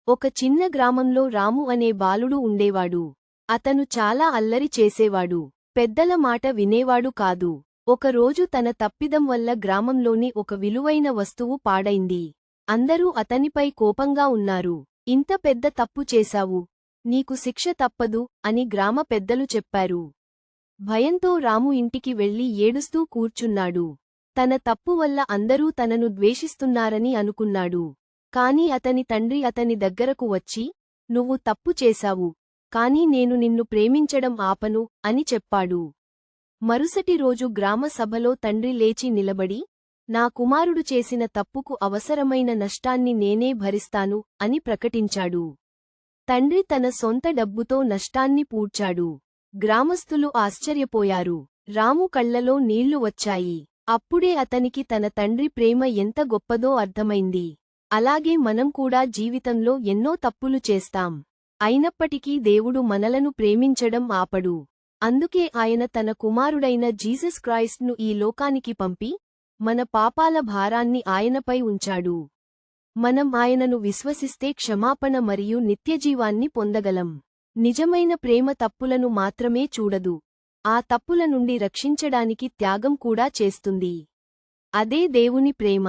ఒక చిన్న గ్రామంలో రాము అనే బాలుడు ఉండేవాడు. అతను చాలా అల్లరి చేసేవాడు. పెద్దల మాట వినేవాడు కాదు. ఒకరోజు తన తప్పిదం వల్ల గ్రామంలోని ఒక విలువైన వస్తువు పాడైంది. అందరూ అతనిపై కోపంగా ఉన్నారు. ఇంత పెద్ద తప్పు చేశావు, నీకు శిక్ష తప్పదు అని గ్రామ పెద్దలు చెప్పారు. భయంతో రాము ఇంటికి వెళ్లి ఏడుస్తూ కూర్చున్నాడు. తన తప్పు వల్ల అందరూ తనను ద్వేషిస్తున్నారని అనుకున్నాడు. కాని అతని తండ్రి అతని దగ్గరకు వచ్చి, నువ్వు తప్పు చేశావు, కాని నేను నిన్ను ప్రేమించడం ఆపను అని చెప్పాడు. మరుసటి రోజు గ్రామ సభలో తండ్రి లేచి నిలబడి, నా కుమారుడు చేసిన తప్పుకు అవసరమైన నష్టాన్ని నేనే భరిస్తాను అని ప్రకటించాడు. తండ్రి తన సొంత డబ్బుతో నష్టాన్ని పూడ్చాడు. గ్రామస్థులు ఆశ్చర్యపోయారు. రాము కళ్లలో నీళ్లు వచ్చాయి. అప్పుడే అతనికి తన తండ్రి ప్రేమ ఎంత గొప్పదో అర్థమైంది. అలాగే మనం కూడా జీవితంలో ఎన్నో తప్పులు చేస్తాం. అయినప్పటికీ దేవుడు మనలను ప్రేమించడం ఆపడు. అందుకే ఆయన తన కుమారుడైన జీసస్ క్రైస్ట్ను ఈ లోకానికి పంపి, మన పాపాల భారాన్ని ఆయనపై ఉంచాడు. మనం ఆయనను విశ్వసిస్తే క్షమాపణ మరియు నిత్యజీవాన్ని పొందగలం. నిజమైన ప్రేమ తప్పులను మాత్రమే చూడదు, ఆ తప్పుల నుండి రక్షించడానికి త్యాగం కూడా చేస్తుంది. అదే దేవుని ప్రేమ.